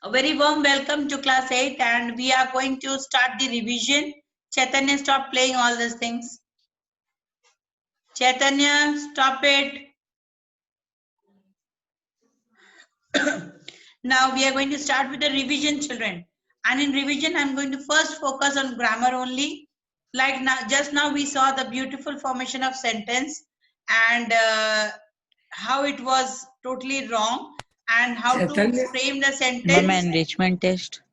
A very warm welcome to class 8 and we are going to start the revision. Chaitanya, stop playing all these things. Chaitanya, stop it. Now we are going to start with the revision, children. And in revision, I'm going to first focus on grammar only. Like now, just now we saw the beautiful formation of sentence and how it was totally wrong and how to frame the sentence. Ma'am, enrichment test.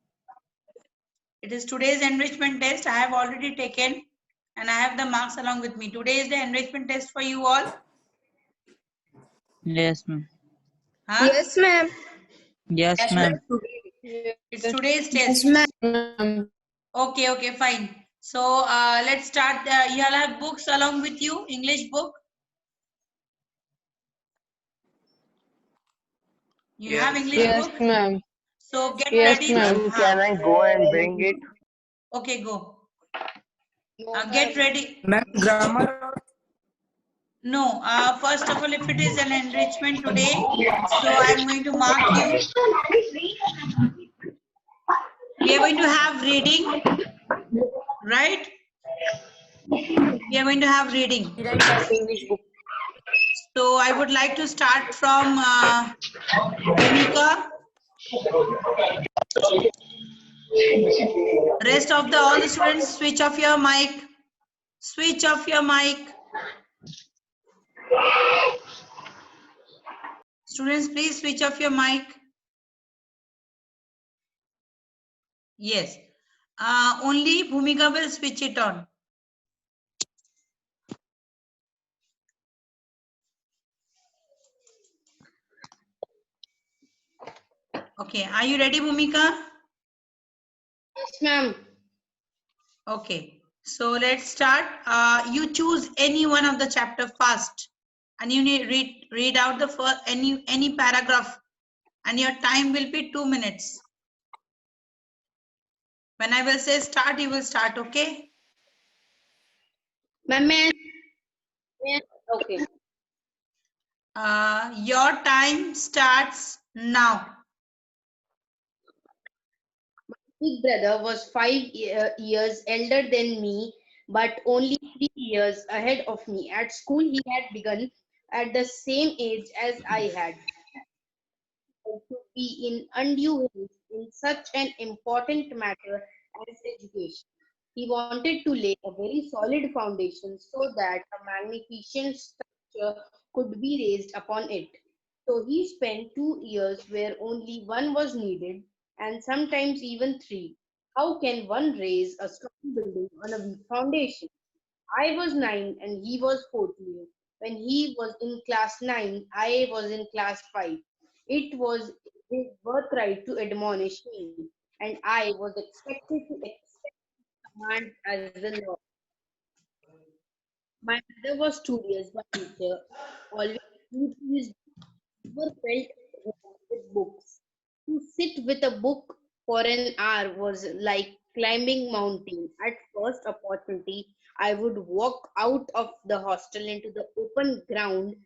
It is today's enrichment test. I have already taken and I have the marks along with me. Today is the enrichment test for you all. Yes, ma'am. Huh? Yes, ma'am. Yes, ma'am. It's today's test. Yes, ma'am. Okay, fine. So let's start. You all have books along with you, English book. You have English Yes, book? ma'am. So get Yes, ready. ma'am. Can I go and bring it? Okay, go. Get ready. Ma'am, grammar. No, first of all, if it is an enrichment today, so I'm going to mark you. We are going to have reading, right? We are going to have reading. English book. So I would like to start from Bhumika. Rest of all the students, switch off your mic. Switch off your mic. Students, please switch off your mic. Yes. Only Bhumika will switch it on. Okay. Are you ready, Bhumika? Yes, ma'am. Okay. So let's start. You choose any one of the chapter first, and you need read out the first any paragraph, and your time will be 2 minutes. When I will say start, you will start. Okay. Ma'am. Okay. Your time starts now. Big brother was 5 years elder than me, but only 3 years ahead of me. At school, he had begun at the same age as I had. To be in undue haste in such an important matter as education. He wanted to lay a very solid foundation so that a magnificent structure could be raised upon it. So he spent 2 years where only one was needed, and sometimes even three. How can one raise a strong building on a weak foundation? I was 9 and he was 14. When he was in class 9, I was in class 5. It was his birthright to admonish me, and I was expected to accept command as the law. My mother was studious by nature, always glued to his never felt at home with books. To sit with a book for an hour was like climbing mountain. At first opportunity, I would walk out of the hostel into the open ground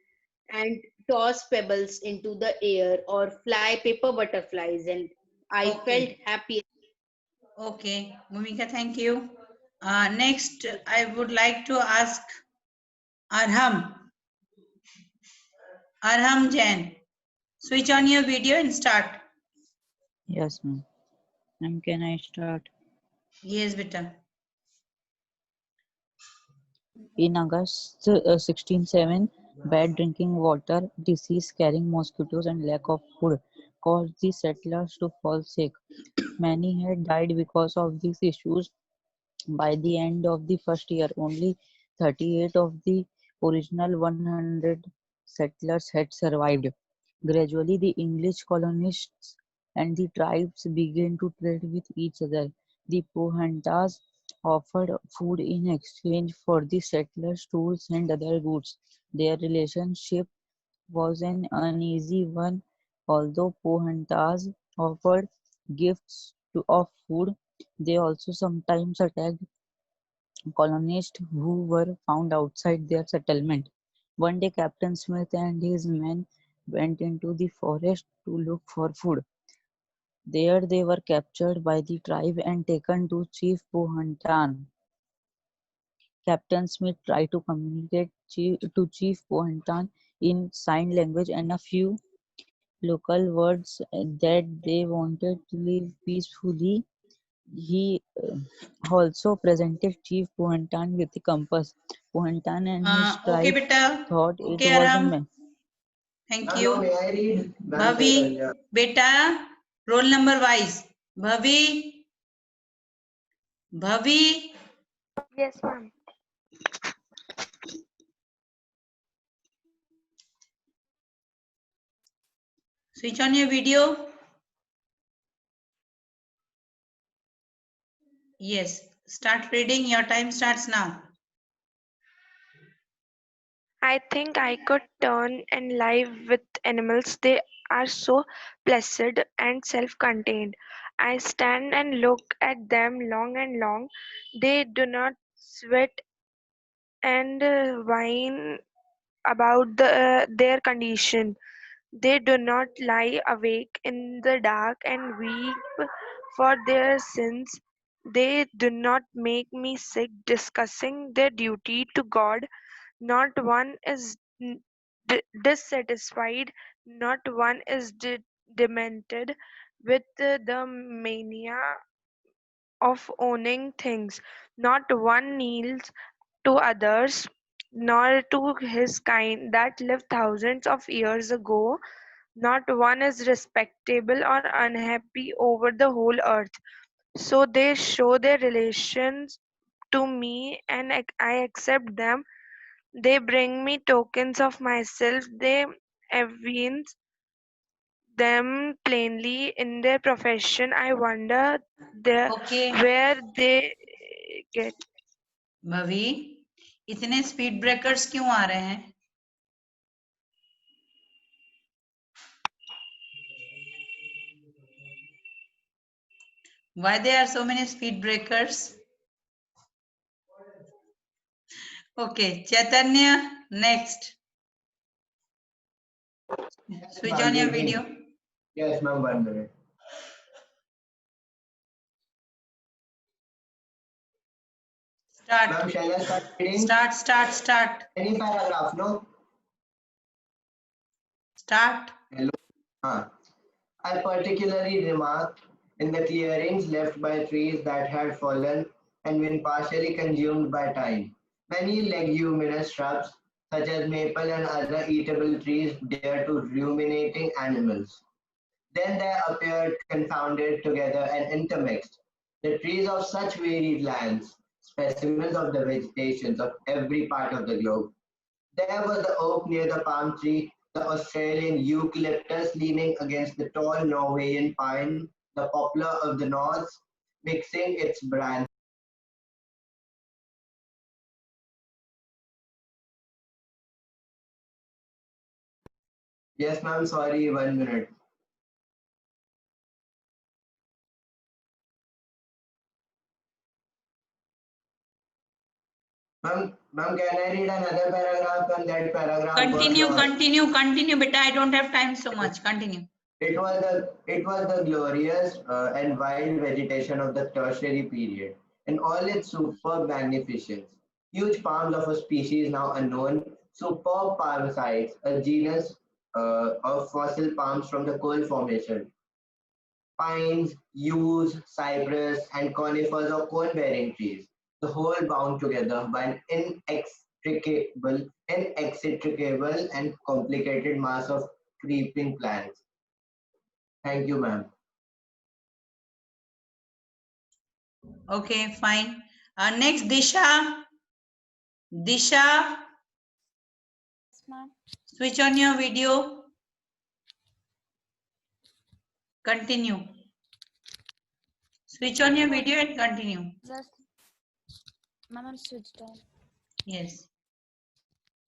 and toss pebbles into the air or fly paper butterflies, and I felt Okay. happy. Okay. Bhumika, thank you. Next, I would like to ask Arham. Arham Jain. Switch on your video and start. Yes, ma'am. Ma'am, can I start? Yes, beta. In August 1607, bad drinking water, disease carrying mosquitoes, and lack of food caused the settlers to fall sick. Many had died because of these issues. By the end of the first year, only 38 of the original 100 settlers had survived. Gradually, the English colonists and the tribes began to trade with each other. The Pohantas offered food in exchange for the settlers' tools and other goods. Their relationship was an uneasy one. Although Pohantas offered of food, they also sometimes attacked colonists who were found outside their settlement. One day, Captain Smith and his men went into the forest to look for food. There they were captured by the tribe and taken to Chief Powhatan. Captain Smith tried to communicate to Chief Powhatan in sign language and a few local words that they wanted to live peacefully. He also presented Chief Powhatan with a compass. Powhatan and his Okay, tribe beta. thought it Okay, was a Aram. Thank you. May I read? Bhavi, beta, roll number wise. Bhavi, Bhavi, Yes, ma'am. switch on your video. Yes, start reading. Your time starts now. I think I could turn and live with animals. They are so placid and self-contained. I stand and look at them long and long. They do not sweat and whine about their condition. They do not lie awake in the dark and weep for their sins. They do not make me sick discussing their duty to God. Not one is dissatisfied, not one is demented with the mania of owning things. Not one kneels to others, nor to his kind that lived thousands of years ago. Not one is respectable or unhappy over the whole earth. So they show their relations to me, and I accept them. They bring me tokens of myself. They evince them plainly in their profession. I wonder Okay, where they get. Bhavi, इतने speed breakers क्यों आ रहे हैं? Why there are so many speed breakers? Okay, Chaitanya, next. Switch on your video. Yes, ma'am, 1 minute. Start. Ma'am, shall I start reading? Start. Any paragraph, no? Start. Hello. I particularly remarked in the clearings left by trees that had fallen and been partially consumed by time. Many leguminous shrubs, such as maple and other eatable trees, dear to ruminating animals. Then there appeared confounded together and intermixed the trees of such varied lands, specimens of the vegetations of every part of the globe. There was the oak near the palm tree, the Australian eucalyptus leaning against the tall Norwegian pine, the poplar of the north, mixing its branches. Yes, ma'am, sorry, 1 minute. Ma'am, can I read another paragraph and that paragraph? Continue, beta. I don't have time so much. Continue. It was the glorious and wild vegetation of the tertiary period in all its superb magnificence. Huge palms of a species now unknown, superb palm sites, a genus of fossil palms from the coal formation, pines, yews, cypress, and conifers or cone-bearing trees, the whole bound together by an inextricable and complicated mass of creeping plants. Thank you, ma'am. Okay, fine. Next, Disha. Disha, Yes, ma'am. switch on your video. Continue. Switch on your video and continue. Just, ma'am, I'm switched on. Yes.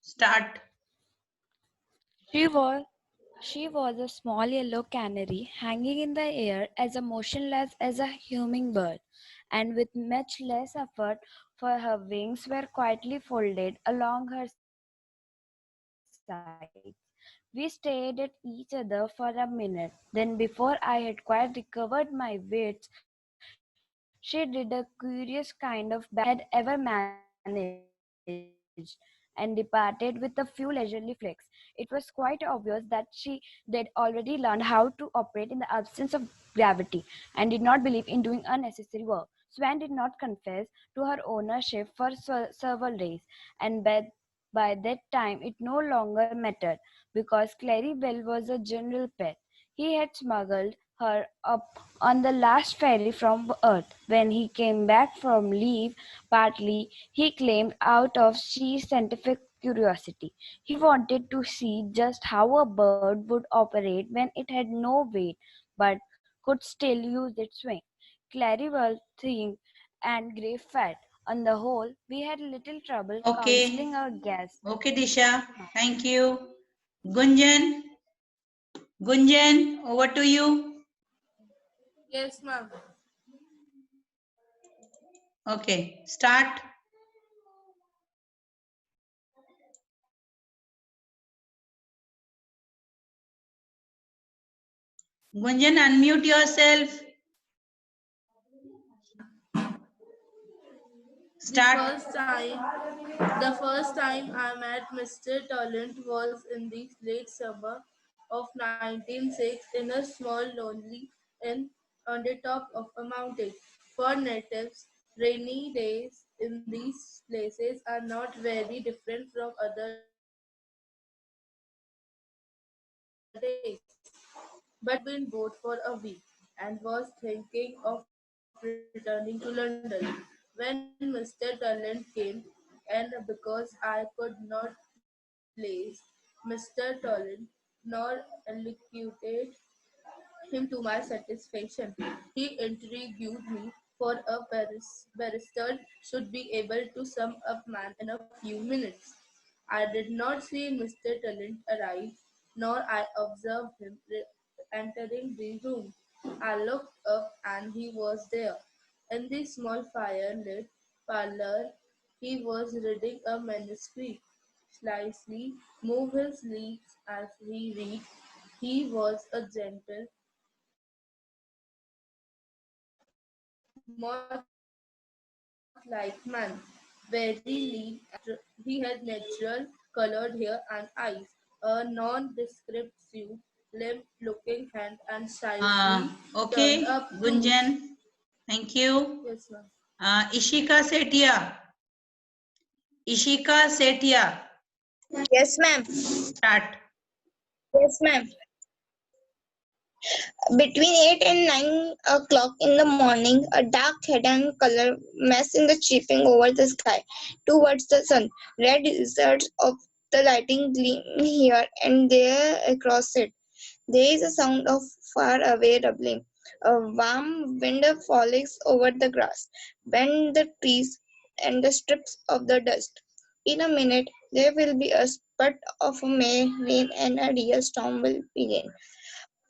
Start. She was a small yellow canary hanging in the air as motionless as a hummingbird, and with much less effort, for her wings were quietly folded along her sides, with her We stared at each other for a minute. Then, before I had quite recovered my wits, she did a curious kind of back had ever managed and departed with a few leisurely flicks. It was quite obvious that they'd already learned how to operate in the absence of gravity and did not believe in doing unnecessary work. Swan did not confess to her ownership for several days, and by that time it no longer mattered because Claribel was a general pet. He had smuggled her up on the last ferry from Earth. When he came back from leave, partly, he claimed out of sheer scientific curiosity. He wanted to see just how a bird would operate when it had no weight but could still use its wing. Claribel, thin and grey fat. On the whole, we had little trouble Okay. counseling our guests. Okay, Disha. Thank you. Gunjan. Gunjan, over to you. Yes, ma'am. Okay, start. Gunjan, unmute yourself. The Start. first time I met Mr. Talent was in the late summer of 1906 in a small lonely inn on the top of a mountain. For natives, rainy days in these places are not very different from other days. But I had been bored for a week and was thinking of returning to London when Mr. Talent came, and because I could not place Mr. Talent nor elocuted him to my satisfaction, he intrigued me for a barrister should be able to sum up man in a few minutes. I did not see Mr. Talent arrive, nor I observed him entering the room. I looked up and he was there. In the small fire-lit parlor, he was reading a manuscript. Slightly move his lips as he read. He was a gentle, moth-like man, very lean and he had natural colored hair and eyes, a nondescript suit, limp-looking hand, and slightly turned Okay, up nose. Gunjan. Thank you. Yes, ma'am. Ishika Setia. Ishika Setia. Yes, ma'am. Start. Yes, ma'am. Between 8 and 9 o'clock in the morning, a dark head and color mass in the chipping over the sky towards the sun. Red lizards of the lighting gleam here and there across it. There is a sound of far away rumbling. A warm wind frolics over the grass, bend the trees and the strips of the dust. In a minute, there will be a spurt of May rain and a real storm will begin.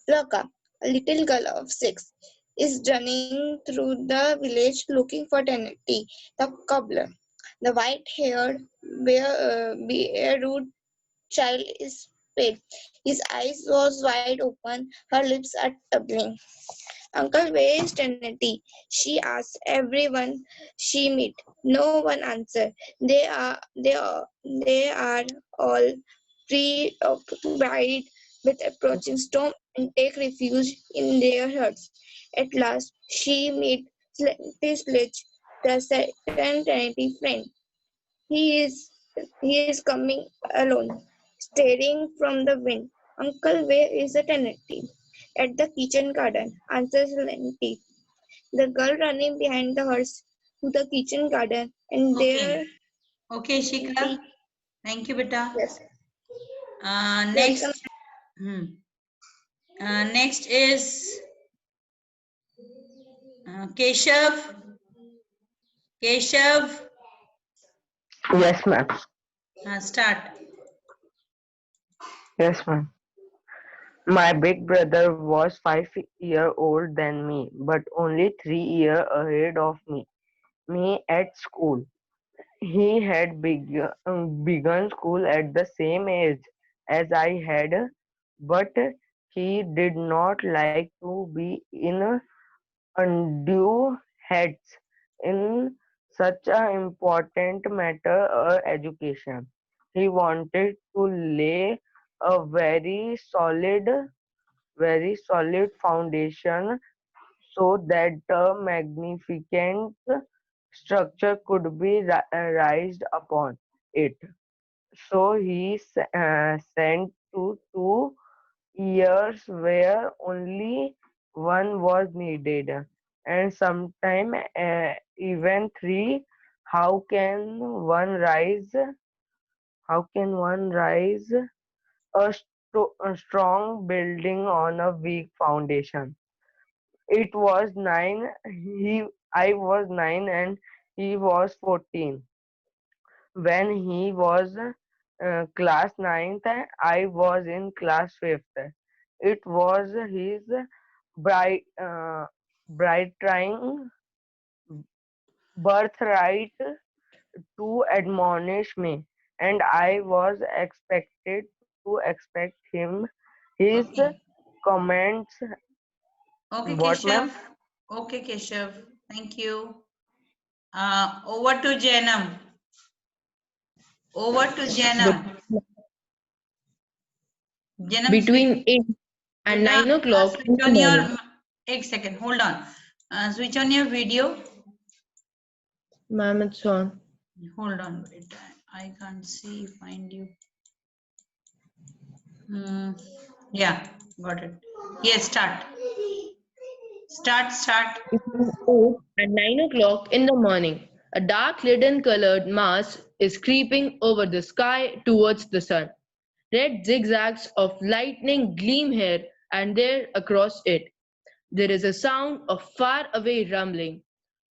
Flocka, a little girl of 6, is running through the village looking for Tennessee, the cobbler. The white-haired, bare-root child is pale. His eyes was wide open, her lips are tubbling. Uncle, where is Trinity? She asks everyone she meet. No one answer. They are all preoccupied with approaching storm and take refuge in their huts. At last, she meet Sledge, the second Trinity friend. He is he is coming alone, staring from the wind. Uncle, where is the Trinity? At the kitchen garden, answers Lenty. The girl running behind the horse to the kitchen garden, and there Okay. Okay, Ishika. the Thank you, beta. yes, welcome. Next. Hmm. Next is Keshav. Keshav. Yes, ma'am. Start. Yes, ma'am. My big brother was 5 years old than me, but only 3 years ahead of me at school. He had begun school at the same age as I had, but he did not like to be in undue heads in such an important matter education. He wanted to lay a very solid foundation so that the magnificent structure could be raised upon it. So he sent to 2 years where only one was needed, and sometime even three. How can one rise? How can one rise a strong building on a weak foundation? It was nine. I was 9 and he was 14. When he was class ninth, I was in class fifth. It was his bright, trying birthright to admonish me, and I was expected to expect his Okay. comments. Okay, What, ma'am? Keshav. Okay, Keshav. Thank you. Over to Janam. Over to But Janam. Janam, between 8 and beta, 9 o'clock in switch the on morning. your. एक second. Hold on. Switch on your video. Ma'am, it's on. Hold on, beta. I can't see. Find you. Hmm. Yeah, got it. Yes, start. Start. Between 8 and 9 o'clock in the morning, a dark leaden colored mass is creeping over the sky towards the sun. Red zigzags of lightning gleam here and there across it. There is a sound of far away rumbling.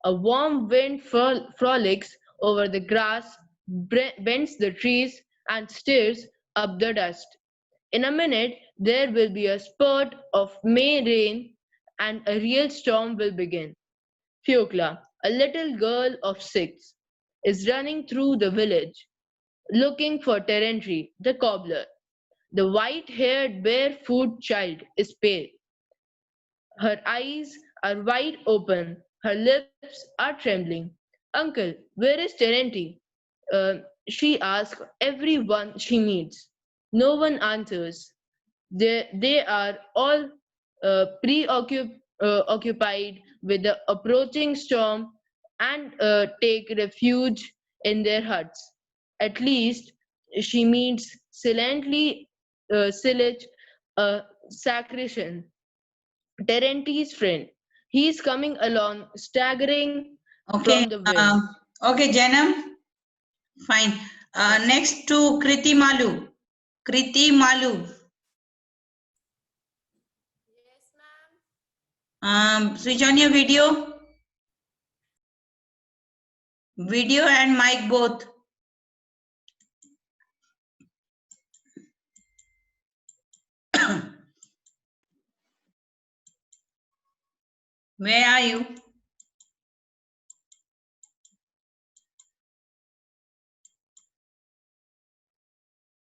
A warm wind frolics over the grass, bends the trees, and stirs up the dust. In a minute, there will be a spurt of May rain and a real storm will begin. Fiokla, a little girl of 6, is running through the village looking for Terentry, the cobbler. The white haired barefoot child is pale. Her eyes are wide open, her lips are trembling. Uncle, where is Terenti? Uh, she asks everyone she meets. No one answers. They are all occupied with the approaching storm and take refuge in their huts. At least she meets Silage, a sacristan, Terenti's friend. He is coming along, staggering from Okay. the wind. Okay, Janam. Fine. Next to Kriti Malu. Kriti Malu. Yes, ma'am. Switch on your video. Video and mic both. Where are you?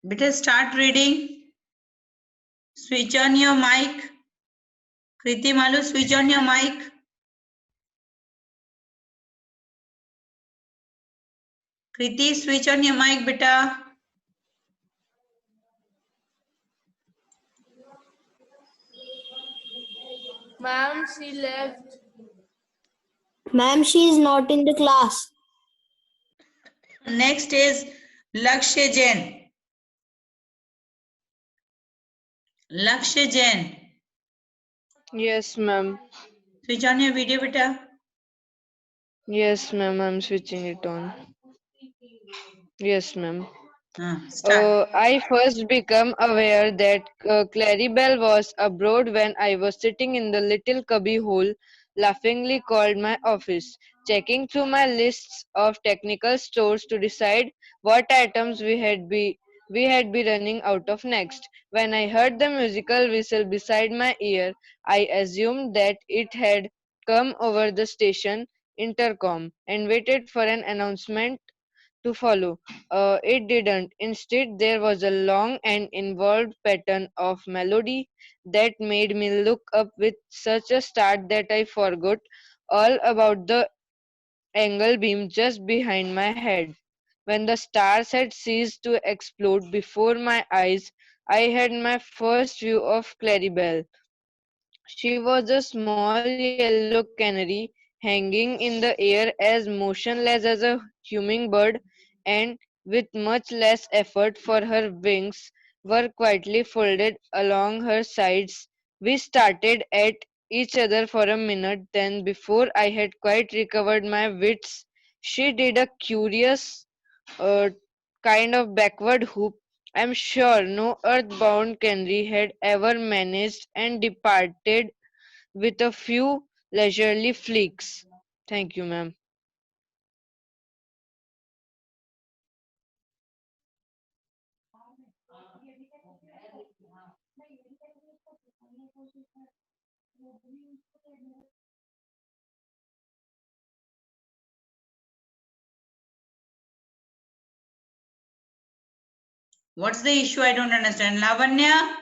Better start reading. Switch on your mic. Kriti Malu, switch on your mic. Kriti, switch on your mic, beta. Ma'am, she left. Ma'am, she is not in the class. Next is Lakshya Jain. Lakshya Jain. Yes, ma'am. Switch on your video, beta. Yes, ma'am. I'm switching it on. Yes, ma'am. Start. I first became aware that Claribel was abroad when I was sitting in the little cubby hole, laughingly called my office, checking through my lists of technical stores to decide what items we had be running out of next. When I heard the musical whistle beside my ear, I assumed that it had come over the station intercom and waited for an announcement to follow. It didn't. Instead, there was a long and involved pattern of melody that made me look up with such a start that I forgot all about the angle beam just behind my head. When the stars had ceased to explode before my eyes, I had my first view of Claribel. She was a small yellow canary hanging in the air as motionless as a hummingbird, and with much less effort, for her wings were quietly folded along her sides. We started at each other for a minute, then, before I had quite recovered my wits, she did a curious uh, kind of backward hoop. I'm sure no earthbound canary had ever managed, and departed with a few leisurely flicks. Thank you, ma'am. What's the issue? I don't understand. Lavanya?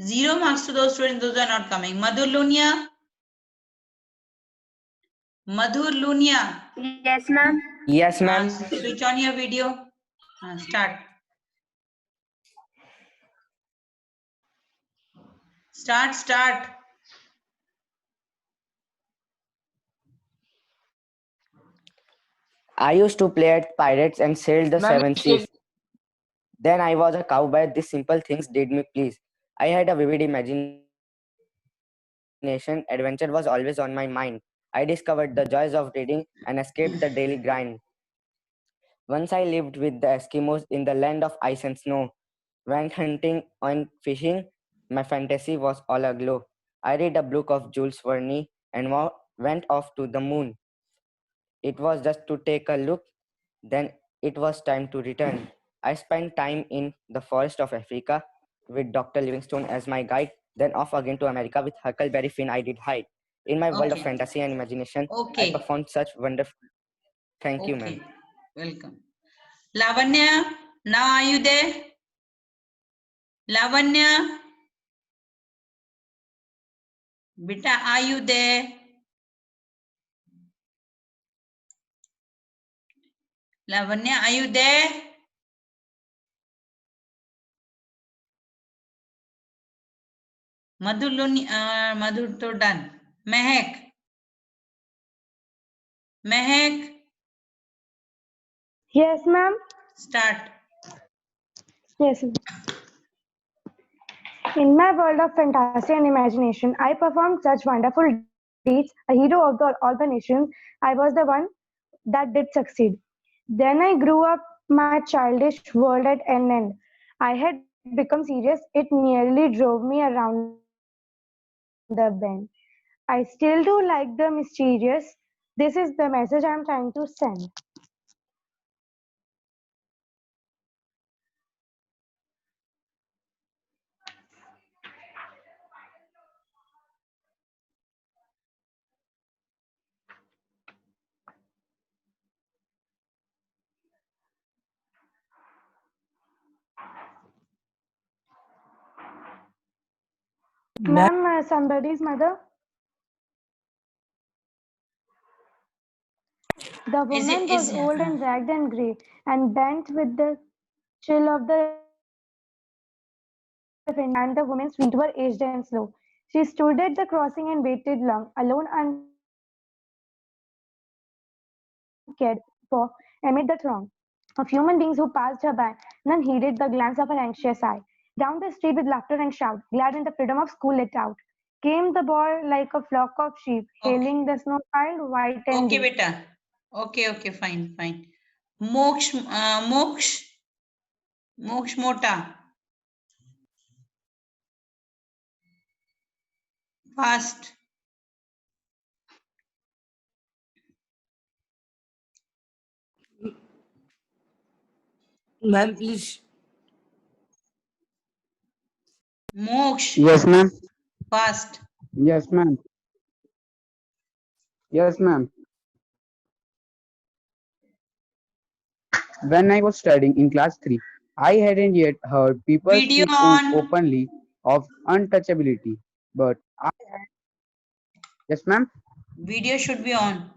0 marks to those students, those are not coming. Madhur Lunia? Madhur Lunia? Yes, ma'am. Yes, ma'am. Switch on your video. Start. Start. I used to play at pirates and sailed the Ma'am, seven seas. Then I was a cowboy. These simple things did me please. I had a vivid imagination. Adventure was always on my mind. I discovered the joys of reading and escaped the daily grind. Once I lived with the Eskimos in the land of ice and snow. Went hunting and fishing. My fantasy was all aglow. I read a book of Jules Verne and went off to the moon. It was just to take a look. Then it was time to return. I spent time in the forest of Africa with Dr. Livingstone as my guide, then off again to America with Huckleberry Finn I did hide. In my world of Okay. fantasy and imagination, I Okay. performed such wonderful. Thank you, ma'am. Okay. Welcome. Lavanya, now are you there? Lavanya? Beta, are you there? Lavanya, are you there? Madhur Luni, Madhur to done. Mehak. Mehak, Yes, ma'am. start. Yes. In my world of fantasy and imagination, I performed such wonderful deeds, a hero of all the nations. I was the one that did succeed. Then I grew up my childish world at an end. I had become serious. It nearly drove me around the bend. I still do like the mysterious. This is the message I'm trying to send. Ma'am, somebody's mother. The Is woman it was is old and ragged and grey, and bent with the chill of the winter, and the woman's feet were aged and slow. She stood at the crossing and waited long, alone, uncared for, amid the throng of human beings who passed her by. None heeded the glance of her anxious eye. Down the street with laughter and shout, glad when the freedom of school let out, came the boy like a flock of sheep, hailing the snow-piled okay. white and deep. Okay, beta. Okay, fine. Moksh Mota. Fast. Ma'am, please. Moksh. Yes, ma'am. Fast. Yes, ma'am. Yes, ma'am. When I was studying in class 3, I hadn't yet heard people Video speak on. openly of untouchability. But yes, ma'am. Video should be on.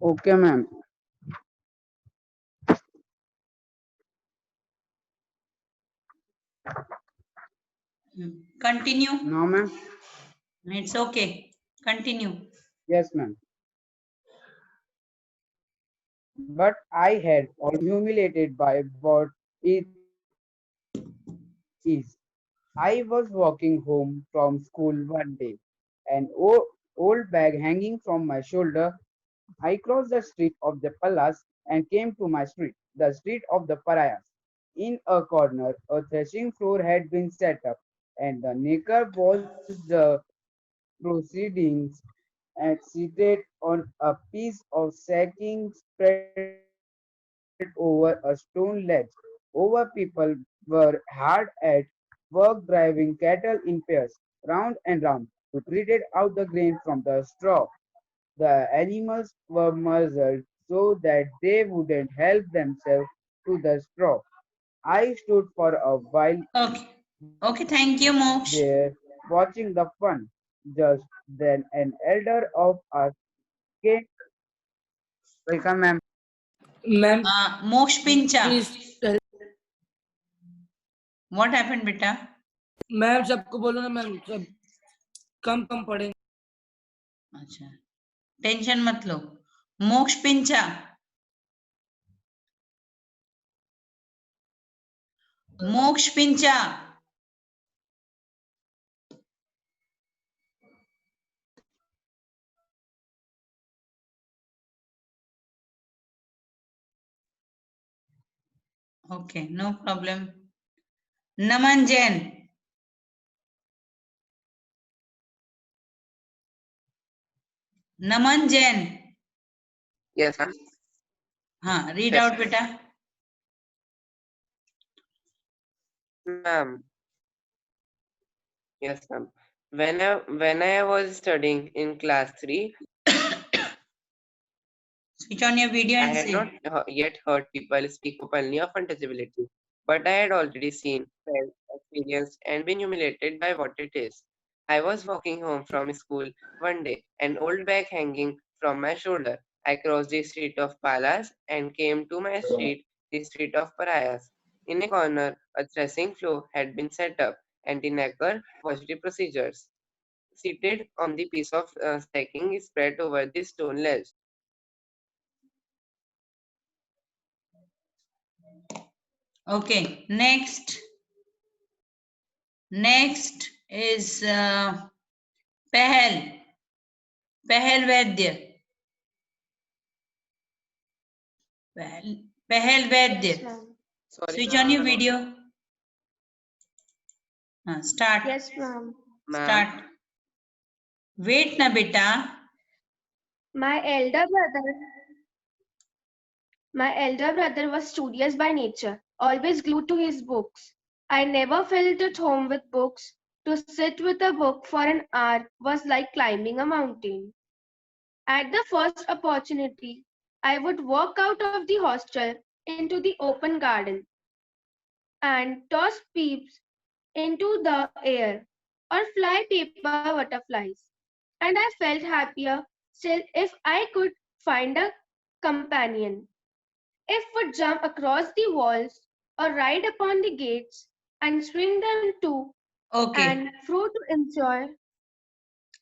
Okay, ma'am. Continue. No, ma'am. It's okay. Continue. Yes, ma'am. But I had always humiliated by what it is. I was walking home from school one day, an old bag hanging from my shoulder. I crossed the street of the palace and came to my street, the street of the pariahs. In a corner, a threshing floor had been set up, and the naked was the proceedings and seated on a piece of sacking spread over a stone ledge. Over people were hard at work driving cattle in pairs, round and round, to treat out the grain from the straw. The animals were muzzled so that they wouldn't help themselves to the straw. I stood for a while Okay. Okay, thank you, Moksha. there watching the fun. Just then an elder of us came. Welcome, ma'am. Ma'am Moksha Pincha. Please What happened, beta? Ma'am सबको बोलो ना ma'am सब कम कम पढ़ेंगे. अच्छा, tension मत लो. मोक्ष पिंचा. मोक्ष Pincha. Okay, no problem. Naman Jain. Naman Jain. Yes, ma'am. हाँ, read Yes, out beta. ma'am. Yes, ma'am. When I was studying in class 3, Switch on your video I and had say. not yet heard people speak openly of untouchability, but I had already seen, felt, experienced, and been humiliated by what it is. I was walking home from school one day, an old bag hanging from my shoulder. I crossed the street of Palas and came to my street, the street of Pariahs. In a corner, a threshing floor had been set up, and the knacker watched the procedures. Seated on the piece of stacking spread over the stone ledge. Okay, next. Next is Pehel. Pehel Vaidya. Pehel Vaidya. Yes, ma'am. Sorry, Switch on your ma'am. video. Start. Yes, ma'am. Start. Wait na beta. My elder brother was studious by nature, always glued to his books. I never felt at home with books. To sit with a book for an hour was like climbing a mountain. At the first opportunity, I would walk out of the hostel into the open garden and toss peeps into the air or fly paper butterflies. And I felt happier still if I could find a companion. If would jump across the walls or ride upon the gates and swing them to Okay. and fro to enjoy.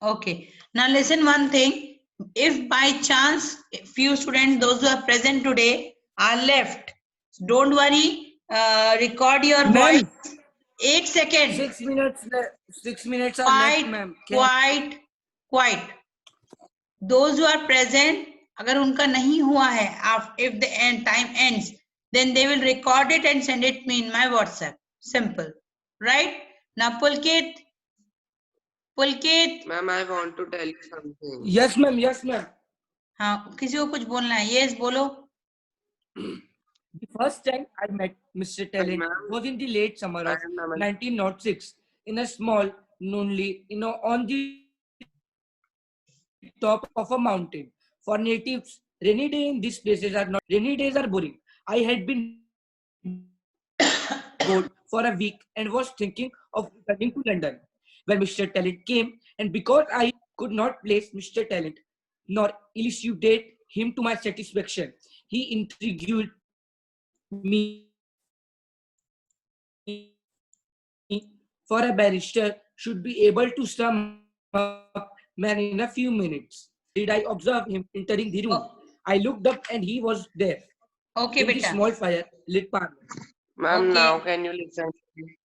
Okay. Now listen one thing. If by chance few students, those who are present today, are left, don't worry. Record your Ma'am. voice. 8 seconds. 6 minutes. 6 minutes are Quiet, left, ma'am. quiet. Those who are present, अगर उनका नहीं हुआ है, if the time ends, then they will record it and send it me in my WhatsApp. Simple, right? Now Pulkit. Ma'am, I want to tell you something. Yes, ma'am. Yes, ma'am. हाँ, किसी को कुछ बोलना है? Yes, बोलो. The first time I met Mr. Talent was in the late summer of 1906 in a small, lonely, on the top of a mountain. For natives, rainy day in these places are not rainy days are boring. I had been bored for a week and was thinking of returning to London when Mr. Talent came, and because I could not place Mr. Talent nor elucidate him to my satisfaction, he intrigued me for a barrister should be able to sum up man in a few minutes. Did I observe him entering the room? I looked up and he was there Okay, in the beta. small fire lit parlor. Ma'am, Okay. now can you listen?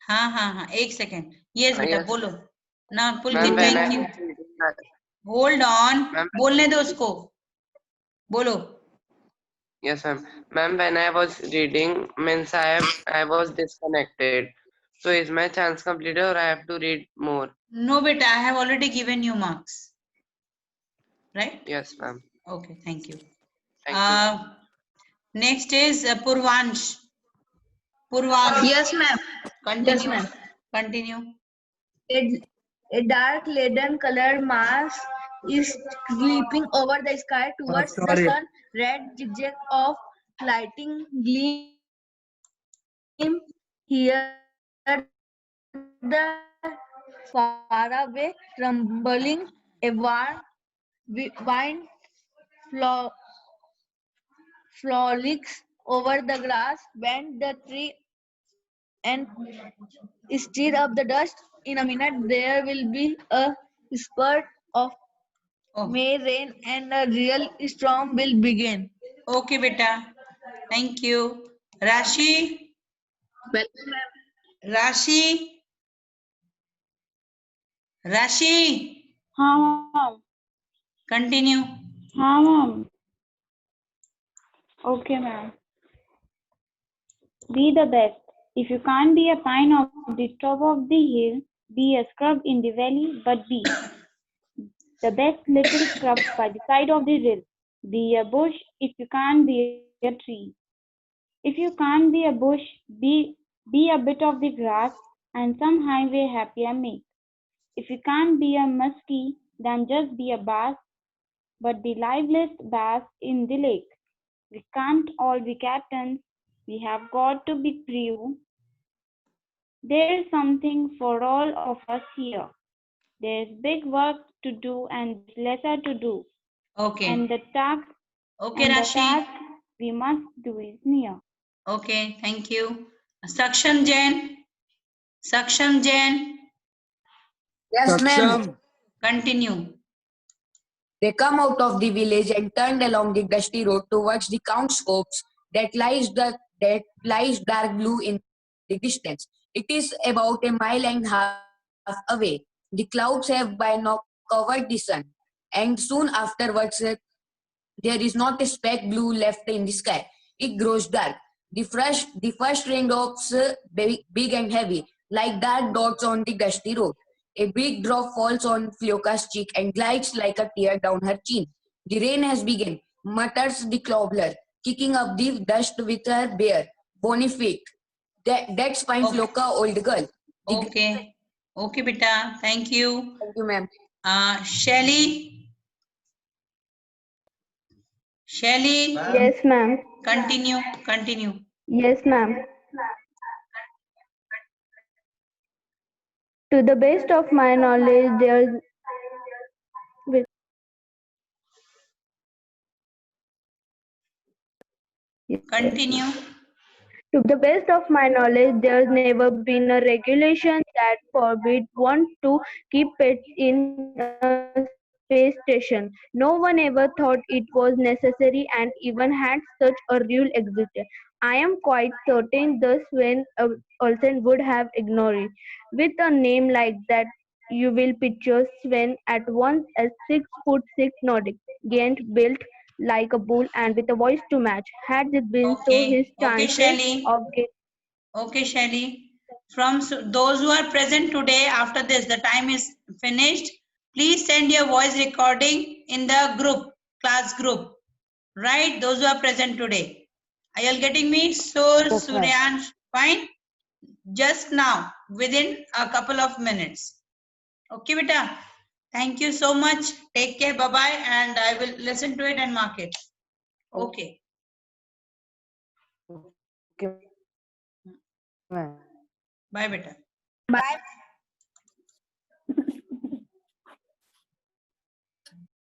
हाँ, एक second. Yes, बेटा Yes. बोलो. ना Ma'am, Pulkit, when I thank you. was reading that, Hold on. ma'am, बोलने दो उसको. बोलो. yes, ma'am. Ma'am, when I was reading, means I was disconnected. So is my chance completed or I have to read more? No, beta, I have already given you marks. Right? Yes, ma'am. Okay, thank you. Thank you. Next is Purvansh. Purvansh. Yes, ma'am. Continue. Yes, ma'am. Continue. A dark leaden colored mass is sweeping over the sky towards the Sorry. sun. Red zigzag of lightning gleam here the faraway rumbling. A warm wind frolics over the grass, bend the tree and stir up the dust. In a minute, there will be a spurt of May rain and a real storm will begin. Okay, beta. Thank you. Rashi. Welcome, ma'am. Rashi. Rashi. हाँ ma'am. Continue. हाँ ma'am. Okay ma'am. Be the best. If you can't be a pine on the top of the hill, be a scrub in the valley, but be the best little scrub by the side of the rill. Be a bush if you can't be a tree. If you can't be a bush, be a bit of the grass and some highway happier make. If you can't be a muskie, then just be a bass, but the liveliest bass in the lake. We can't all be captains. We have got to be crew. There's something for all of us here. There's big work to do and lesser to do. Okay. And the task we must do is near. Okay, thank you. Saksham Jain. Saksham Jain. Yes, ma'am. Saksham. Continue. They come out of the village and turned along the dusty road towards the Count's Copse that lies dark blue in the distance. It is about a mile and a half away. The clouds have by now covered the sun, and soon afterwards there is not a speck blue left in the sky. It grows dark. The first raindrops big and heavy, like dark dots on the dusty road. A big drop falls on Flioka's cheek and glides like a tear down her chin. The rain has begun, mutters the cobbler, kicking up the dust with her bare, bony feet. That's fine, Floka, old girl. Okay. Okay, beta. Thank you. Thank you, ma'am. Shelly. Shelly. Yes, ma'am. Continue. Continue. Yes, ma'am. To the best of my knowledge, there's Continue. To the best of my knowledge, there's never been a regulation that forbids one to keep pets in a space station. No one ever thought it was necessary and even had such a rule existed. I am quite certain thus Sven Olsen would have ignored it. With a name like that, you will picture Sven at once as 6'6" Nordic, giant built like a bull and with a voice to match. Had it been so, his Okay, chances Shelly. of Okay, Shelly. From those who are present today, after this, the time is finished. Please send your voice recording in the group, class group. Right? Those who are present today. Are you all getting me? Sur, Yes, ma'am. Suryansh, fine? Just now, within a couple of minutes. Okay, beta. Thank you so much. Take care. Bye bye. And I will listen to it and mark it. Okay. Okay, ma'am. Bye, beta. Bye.